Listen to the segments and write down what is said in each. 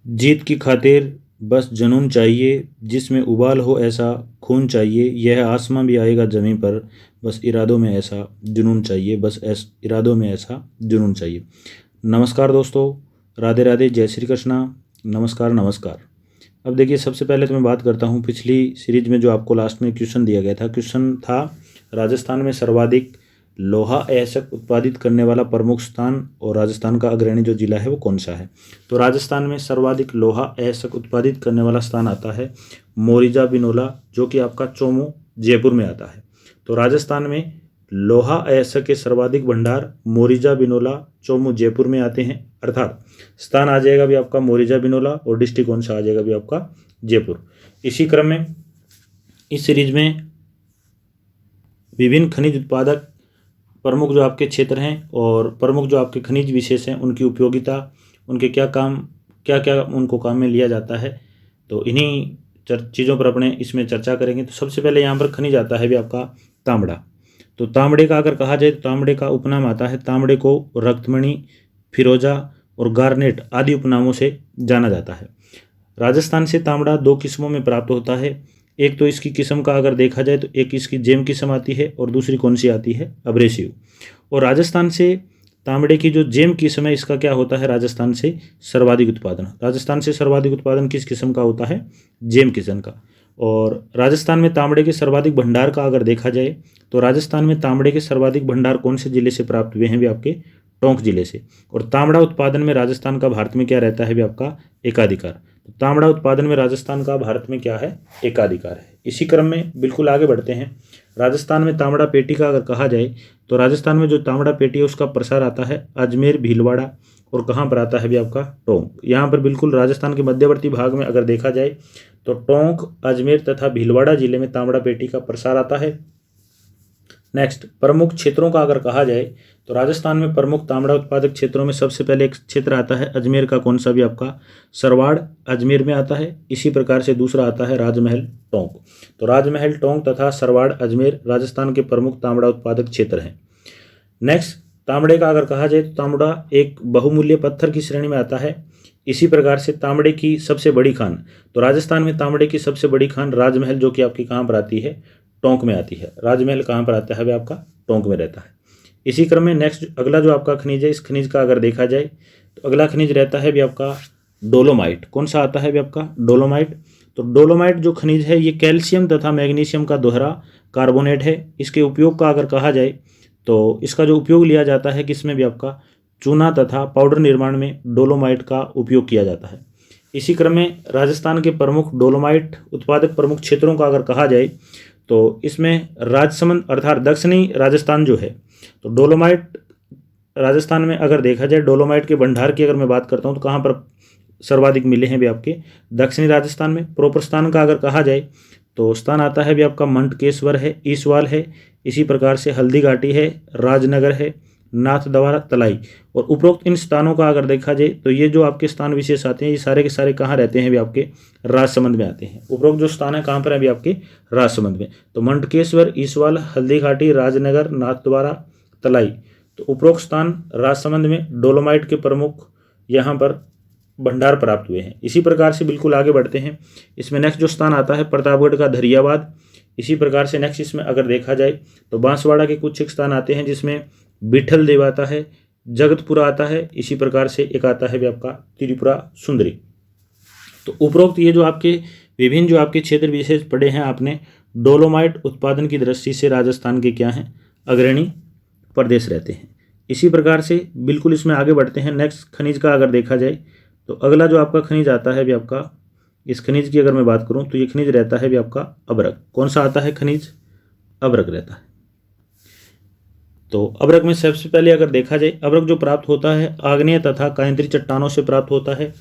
जीत की खातिर बस जुनून चाहिए, जिसमें उबाल हो ऐसा खून चाहिए, यह आसमां भी आएगा ज़मीं पर, बस इरादों में ऐसा जुनून चाहिए, बस इरादों में ऐसा जुनून चाहिए। नमस्कार दोस्तों, राधे राधे, जय श्री कृष्णा। नमस्कार नमस्कार। अब देखिए, सबसे पहले तो मैं बात करता हूँ पिछली सीरीज में जो आपको लास्ट में क्वेश्चन दिया गया था। क्वेश्चन था राजस्थान में सर्वाधिक लोहा अयस्क उत्पादित करने वाला प्रमुख स्थान और राजस्थान का अग्रणी जो जिला है वो कौन सा है। तो राजस्थान में सर्वाधिक लोहा अयस्क उत्पादित करने वाला स्थान आता है मोरिजा बिनोला, जो कि आपका चोमू जयपुर में आता है। तो राजस्थान में लोहा अयस्क के सर्वाधिक भंडार मोरिजा बिनोला चोमू जयपुर में आते हैं, अर्थात स्थान आ जाएगा भी आपका मोरिजा बिनोला और डिस्ट्रिक्ट कौन सा आ जाएगा भी आपका जयपुर। इसी क्रम में इस सीरीज में विभिन्न खनिज उत्पादक प्रमुख जो आपके क्षेत्र हैं और प्रमुख जो आपके खनिज विशेष हैं, उनकी उपयोगिता, उनके क्या काम, क्या क्या उनको काम में लिया जाता है, तो इन्हीं चीज़ों पर अपने इसमें चर्चा करेंगे। तो सबसे पहले यहाँ पर खनिज आता है भी आपका तांबड़ा। तो तांबड़े का अगर कहा जाए तो तांबड़े का उपनाम आता है, तांबड़े को रक्तमणि, फिरोजा और गार्नेट आदि उपनामों से जाना जाता है। राजस्थान से तांबड़ा दो किस्मों में प्राप्त होता है। एक तो इसकी किस्म का अगर देखा जाए तो एक इसकी जेम किस्म आती है और दूसरी कौन सी आती है, अब्रेसिव। और राजस्थान से तांबड़े की जो जेम किस्म है, इसका क्या होता है, राजस्थान से सर्वाधिक उत्पादन। राजस्थान से सर्वाधिक उत्पादन किस किस्म का होता है, जेम किस्म का। और राजस्थान में तांबड़े के सर्वाधिक भंडार का अगर देखा जाए तो राजस्थान में तांबड़े के सर्वाधिक भंडार कौन से जिले से प्राप्त हुए हैं भी आपके, टोंक जिले से। और तांबड़ा उत्पादन में राजस्थान का भारत में क्या रहता है भी आपका, एकाधिकार। तो तांबड़ा उत्पादन में राजस्थान का भारत में क्या है, एकाधिकार है। इसी क्रम में बिल्कुल आगे बढ़ते हैं। राजस्थान में तांबड़ा पेटी का अगर कहा जाए तो राजस्थान में जो तांबड़ा पेटी है उसका प्रसार आता है अजमेर, भीलवाड़ा और कहाँ पर आता है भी आपका, टोंक। यहाँ पर बिल्कुल राजस्थान के मध्यवर्ती भाग में अगर देखा जाए तो टोंक, अजमेर तथा भीलवाड़ा जिले में तांबड़ा पेटी का प्रसार आता है। नेक्स्ट, प्रमुख क्षेत्रों का अगर कहा जाए तो राजस्थान में प्रमुख तांबड़ा उत्पादक क्षेत्रों में सबसे पहले एक क्षेत्र आता है अजमेर का, कौन सा भी आपका, सरवाड़ अजमेर में आता है। इसी प्रकार से दूसरा आता है राजमहल, टोंक। तो राजमहल, टोंक तथा सरवाड़, अजमेर राजस्थान के प्रमुख तांबड़ा उत्पादक क्षेत्र हैं। नेक्स्ट, तांबड़े का अगर कहा जाए तो तांबड़ा एक बहुमूल्य पत्थर की श्रेणी में आता है। इसी प्रकार से तांबड़े की सबसे बड़ी खान, तो राजस्थान में तांबड़े की सबसे बड़ी खान राजमहल, जो कि आपकी कहाँ पर आती है, टोंक में आती है। राजमहल कहाँ पर आता है वे आपका, टोंक में रहता है। इसी क्रम में नेक्स्ट अगला जो आपका खनिज है, इस खनिज का अगर देखा जाए तो अगला खनिज रहता है भी आपका डोलोमाइट। कौन सा आता है भी आपका, डोलोमाइट। तो डोलोमाइट जो खनिज है ये कैल्शियम तथा मैग्नीशियम का दोहरा कार्बोनेट है। इसके उपयोग का अगर कहा जाए तो इसका जो उपयोग लिया जाता है किसमें भी आपका, चूना तथा पाउडर निर्माण में डोलोमाइट का उपयोग किया जाता है। इसी क्रम में राजस्थान के प्रमुख डोलोमाइट उत्पादक प्रमुख क्षेत्रों का अगर कहा जाए तो इसमें राजसमंद अर्थात दक्षिणी राजस्थान जो है, तो डोलोमाइट राजस्थान में अगर देखा जाए, डोलोमाइट के भंडार की अगर मैं बात करता हूँ तो कहाँ पर सर्वाधिक मिले हैं भी आपके, दक्षिणी राजस्थान में। प्रॉपर स्थान का अगर कहा जाए तो स्थान आता है भी आपका मंडकेश्वर है, ईसवाल है। इसी प्रकार से हल्दी घाटी है, राजनगर है, नाथद्वारा, तलाई। और उपरोक्त इन स्थानों का अगर देखा जाए तो ये जो आपके स्थान विशेष आते हैं ये सारे के सारे कहाँ रहते हैं भी आपके, राजसमंद में आते हैं। उपरोक्त जो स्थान है कहाँ पर है भी आपके, राजसमंद में। तो मंडकेश्वर, ईसवाल, हल्दी घाटी, राजनगर, नाथद्वारा, तलाई, तो उपरोक्त स्थान राजसमंद में डोलोमाइट के प्रमुख यहाँ पर भंडार प्राप्त हुए हैं। इसी प्रकार से बिल्कुल आगे बढ़ते हैं। इसमें नेक्स्ट जो स्थान आता है प्रतापगढ़ का धरियावाद। इसी प्रकार से नेक्स्ट इसमें अगर देखा जाए तो बांसवाड़ा के कुछ एक स्थान आते हैं जिसमें बिठल देव आता है, जगतपुरा आता है। इसी प्रकार से एक आता है भी आपका त्रिपुरा सुंदरी। तो उपरोक्त ये जो आपके विभिन्न जो आपके क्षेत्र विशेष पढ़े हैं आपने, डोलोमाइट उत्पादन की दृष्टि से राजस्थान के क्या हैं, अग्रणी प्रदेश रहते हैं। इसी प्रकार से बिल्कुल इसमें आगे बढ़ते हैं। नेक्स्ट खनिज का अगर देखा जाए तो अगला जो आपका खनिज आता है भी आपका, इस खनिज की अगर मैं बात करूं तो ये खनिज रहता है भी आपका अभ्रक। कौन सा आता है खनिज, अभ्रक रहता है। तो अभ्रक में सबसे पहले अगर देखा जाए, अभ्रक जो प्राप्त होता है आग्नेय तथा कायंत्री चट्टानों से प्राप्त होता है।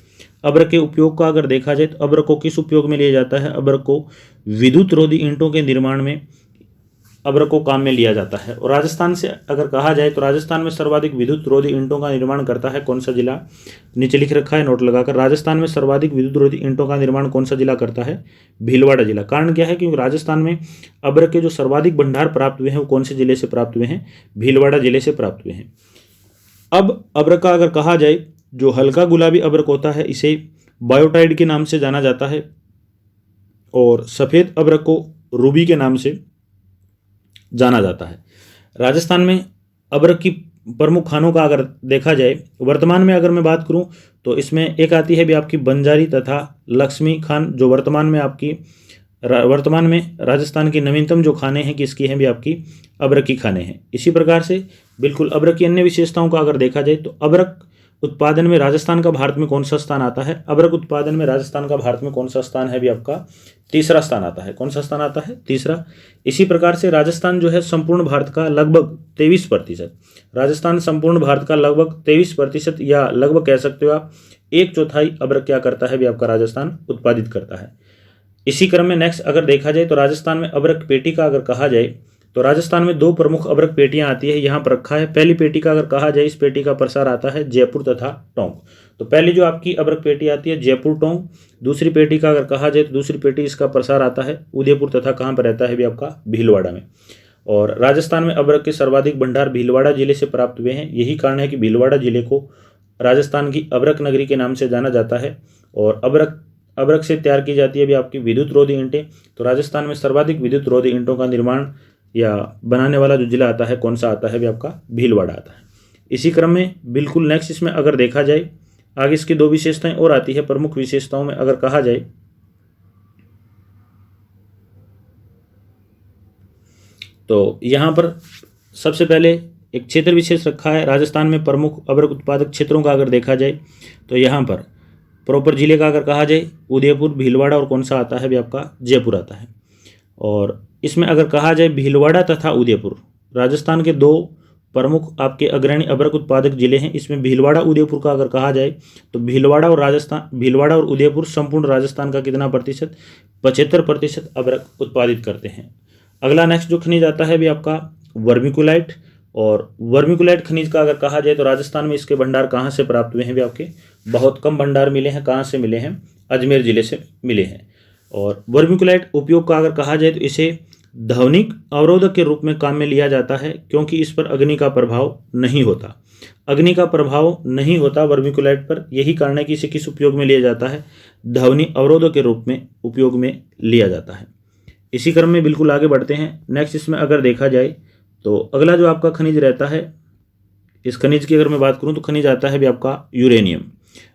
अभ्रक के उपयोग का अगर देखा जाए तो अभ्रक को किस उपयोग में लिया जाता है, अभ्रक को विद्युत रोधी ईंटों के निर्माण में अभ्रक को काम में लिया जाता है। और राजस्थान से अगर कहा जाए तो राजस्थान में सर्वाधिक विद्युत रोधी ईंटों का निर्माण करता है कौन सा जिला, नीचे लिख रखा है नोट लगाकर, राजस्थान में सर्वाधिक विद्युत रोधी ईंटों का निर्माण कौन सा जिला करता है, भीलवाड़ा जिला। कारण क्या है, क्योंकि राजस्थान में अभ्रक के जो सर्वाधिक भंडार प्राप्त हुए हैं वो कौन से जिले से प्राप्त हुए हैं, भीलवाड़ा जिले से प्राप्त हुए हैं। अब अभ्रक का अगर कहा जाए, जो हल्का गुलाबी अभ्रक होता है इसे बायोटाइड के नाम से जाना जाता है और सफ़ेद अबरक को रूबी के नाम से जाना जाता है। राजस्थान में अबरक की प्रमुख खानों का अगर देखा जाए, वर्तमान में अगर मैं बात करूं तो इसमें एक आती है भी आपकी बंजारी तथा लक्ष्मी खान, जो वर्तमान में राजस्थान की नवीनतम जो खाने हैं किसकी हैं भी आपकी अबरक की खाने हैं। इसी प्रकार से बिल्कुल अबरक की अन्य विशेषताओं का अगर देखा जाए तो अबरक उत्पादन में राजस्थान का भारत में कौन सा स्थान आता है? अबरक उत्पादन में राजस्थान का भारत में कौन सा स्थान है भी आपका? तीसरा स्थान आता है। कौन सा स्थान आता है? तीसरा। इसी प्रकार से राजस्थान जो है संपूर्ण भारत का लगभग 23%, राजस्थान संपूर्ण भारत का लगभग 23% या लगभग कह सकते हो आप 1/4 अबरक क्या करता है भी आपका राजस्थान उत्पादित करता है। इसी क्रम में नेक्स्ट अगर देखा जाए तो राजस्थान में अबरक पेटी का अगर कहा जाए तो राजस्थान में 2 प्रमुख अबरक पेटियां आती है, यहाँ पर रखा है। पहली पेटी का अगर कहा जाए, इस पेटी का प्रसार आता है जयपुर तथा टोंक। तो पहली जो आपकी अबरक पेटी आती है जयपुर टोंक। दूसरी पेटी का अगर कहा जाए तो दूसरी पेटी इसका प्रसार आता है उदयपुर तथा कहाँ पर रहता है भी आपका? भीलवाड़ा में। और राजस्थान में अबरक के सर्वाधिक भंडार भीलवाड़ा जिले से प्राप्त हुए हैं। यही कारण है कि भीलवाड़ा जिले को राजस्थान की अबरक नगरी के नाम से जाना जाता है। और अबरक से तैयार की जाती है भी आपकी विद्युत रोधी ईंटें। तो राजस्थान में सर्वाधिक विद्युत रोधी ईंटों का निर्माण या बनाने वाला जो जिला आता है कौन सा आता है भी आपका? भीलवाड़ा आता है। इसी क्रम में बिल्कुल नेक्स्ट इसमें अगर देखा जाए, आगे इसकी 2 विशेषताएं और आती है। प्रमुख विशेषताओं में अगर कहा जाए तो यहाँ पर सबसे पहले एक क्षेत्र विशेष रखा है। राजस्थान में प्रमुख अबरक उत्पादक क्षेत्रों का अगर देखा जाए तो यहाँ पर प्रॉपर जिले का अगर कहा जाए उदयपुर, भीलवाड़ा और कौन सा आता है भी आपका? जयपुर आता है। और इसमें अगर कहा जाए भीलवाड़ा तथा उदयपुर राजस्थान के 2 प्रमुख आपके अग्रणी अबरक उत्पादक जिले हैं। इसमें भीलवाड़ा उदयपुर का अगर कहा जाए तो भीलवाड़ा और उदयपुर संपूर्ण राजस्थान का कितना प्रतिशत? 75% अबरक उत्पादित करते हैं। अगला नेक्स्ट जो खनिज आता है भी आपका वर्मिकुलाइट। और वर्मिकुलाइट खनिज का अगर कहा जाए तो राजस्थान में इसके भंडार कहाँ से प्राप्त हुए हैं भी आपके? बहुत कम भंडार मिले हैं। कहाँ से मिले हैं? अजमेर जिले से मिले हैं। और वर्मिकुलाइट उपयोग का अगर कहा जाए तो इसे ध्वनिक अवरोधक के रूप में काम में लिया जाता है, क्योंकि इस पर अग्नि का प्रभाव नहीं होता। अग्नि का प्रभाव नहीं होता वर्मिकुलाइट पर। यही कारण है कि इसे किस उपयोग में लिया जाता है? ध्वनि अवरोधक के रूप में उपयोग में लिया जाता है। इसी क्रम में बिल्कुल आगे बढ़ते हैं। नेक्स्ट इसमें अगर देखा जाए तो अगला जो आपका खनिज रहता है, इस खनिज की अगर मैं बात करूं तो खनिज आता है भी आपका यूरेनियम।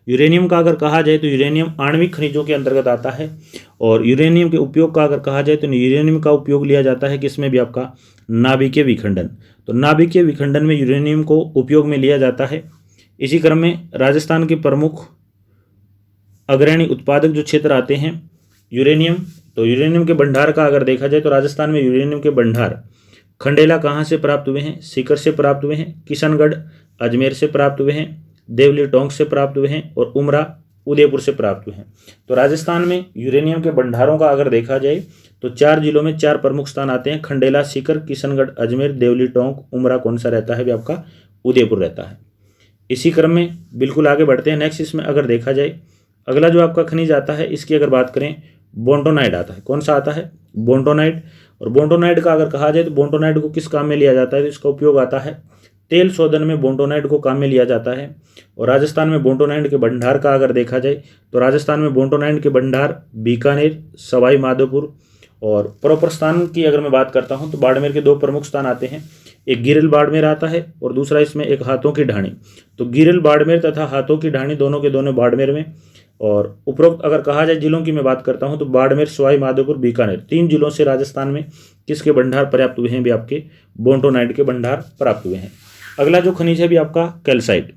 यूरेनियम का अगर कहा जाए तो यूरेनियम आणविक खनिजों के अंतर्गत आता है। और यूरेनियम के उपयोग का अगर कहा जाए तो यूरेनियम का उपयोग लिया जाता है किसमें भी आपका? नाभिकीय विखंडन। तो नाभिकीय विखंडन में यूरेनियम को उपयोग में लिया जाता है। इसी क्रम में राजस्थान के प्रमुख अग्रणी उत्पादक जो क्षेत्र आते हैं यूरेनियम, तो यूरेनियम के भंडार का अगर देखा जाए तो राजस्थान में यूरेनियम के भंडार खंडेला कहाँ से प्राप्त हुए हैं? सीकर से प्राप्त हुए हैं। किशनगढ़ अजमेर से प्राप्त हुए हैं। देवली टोंक से प्राप्त हुए हैं। और उमरा उदयपुर से प्राप्त हुए हैं। तो राजस्थान में यूरेनियम के भंडारों का अगर देखा जाए तो 4 जिलों में 4 प्रमुख स्थान आते हैं। खंडेला, सीकर, किशनगढ़, अजमेर, देवली टोंक, उमरा कौन सा रहता है भी आपका? उदयपुर रहता है। इसी क्रम में बिल्कुल आगे बढ़ते हैं। नेक्स्ट इसमें अगर देखा जाए अगला जो आपका खनिज आता है, इसकी अगर बात करें बोंटोनाइट आता है। कौन सा आता है? बोंटोनाइट। और बोंटोनाइट का अगर कहा जाए तो बोंटोनाइट को किस काम में लिया जाता है? तो इसका उपयोग आता है तेल शोधन में बोंटोनाइट को काम में लिया जाता है। और राजस्थान में बोंटोनाइट के भंडार का अगर देखा जाए तो राजस्थान में बोंटोनाइट के भंडार बीकानेर, सवाई माधोपुर और प्रॉपर स्थान की अगर मैं बात करता हूं तो बाड़मेर के 2 प्रमुख स्थान आते हैं। एक गिरिल बाड़मेर आता है और दूसरा इसमें एक हाथों की ढाणी। तो गिरिल बाड़मेर तथा हाथों की ढाणी दोनों के दोनों बाड़मेर में। और उपरोक्त अगर कहा जाए जिलों की मैं बात करता हूं तो बाड़मेर, सवाई माधोपुर, बीकानेर 3 जिलों से राजस्थान में किसके भंडार प्राप्त हुए हैं भी आपके? बोंटोनाइट के भंडार प्राप्त हुए हैं। अगला जो खनिज है भी आपका कैल्साइट।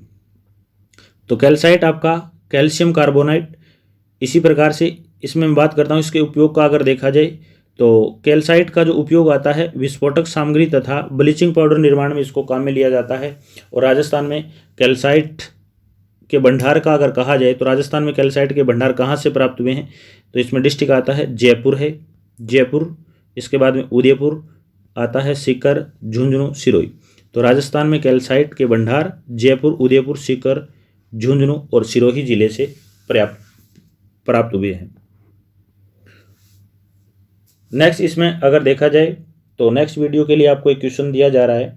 तो कैल्साइट आपका कैल्शियम कार्बोनाइट। इसी प्रकार से इसमें मैं बात करता हूँ इसके उपयोग का अगर देखा जाए तो कैल्साइट का जो उपयोग आता है विस्फोटक सामग्री तथा ब्लीचिंग पाउडर निर्माण में इसको काम में लिया जाता है। और राजस्थान में कैल्साइट के भंडार का अगर कहा जाए तो राजस्थान में कैल्साइट के भंडार कहाँ से प्राप्त हुए हैं? तो इसमें डिस्ट्रिक्ट आता है जयपुर है, जयपुर। इसके बाद में उदयपुर आता है, सीकर, झुंझुनू, सिरोही। तो राजस्थान में कैल्साइट के भंडार जयपुर, उदयपुर, सीकर, झुंझुनू और सिरोही जिले से प्राप्त हुए हैं। नेक्स्ट इसमें अगर देखा जाए तो नेक्स्ट वीडियो के लिए आपको एक क्वेश्चन दिया जा रहा है,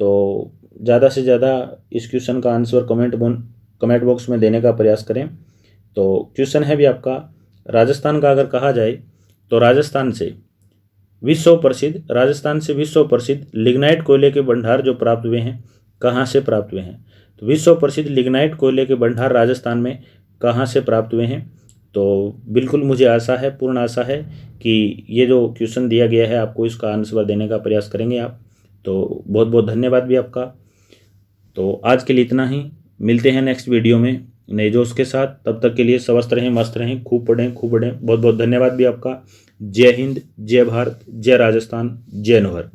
तो ज़्यादा से ज़्यादा इस क्वेश्चन का आंसर कमेंट बॉक्स में देने का प्रयास करें। तो क्वेश्चन है भी आपका, राजस्थान का अगर कहा जाए तो राजस्थान से विश्व प्रसिद्ध लिग्नाइट कोयले के भंडार जो प्राप्त हुए हैं, कहाँ से प्राप्त हुए हैं? तो विश्व प्रसिद्ध लिग्नाइट कोयले के भंडार राजस्थान में कहाँ से प्राप्त हुए हैं? तो बिल्कुल मुझे आशा है, पूर्ण आशा है कि ये जो क्वेश्चन दिया गया है आपको इसका आंसर देने का प्रयास करेंगे आप। तो बहुत बहुत धन्यवाद भी आपका। तो आज के लिए इतना ही, मिलते हैं नेक्स्ट वीडियो में नए जोश के साथ। तब तक के लिए स्वस्थ रहें, मस्त रहें, खूब पढ़ें। बहुत बहुत धन्यवाद भी आपका। जय हिंद, जय भारत, जय राजस्थान, जय नौहर।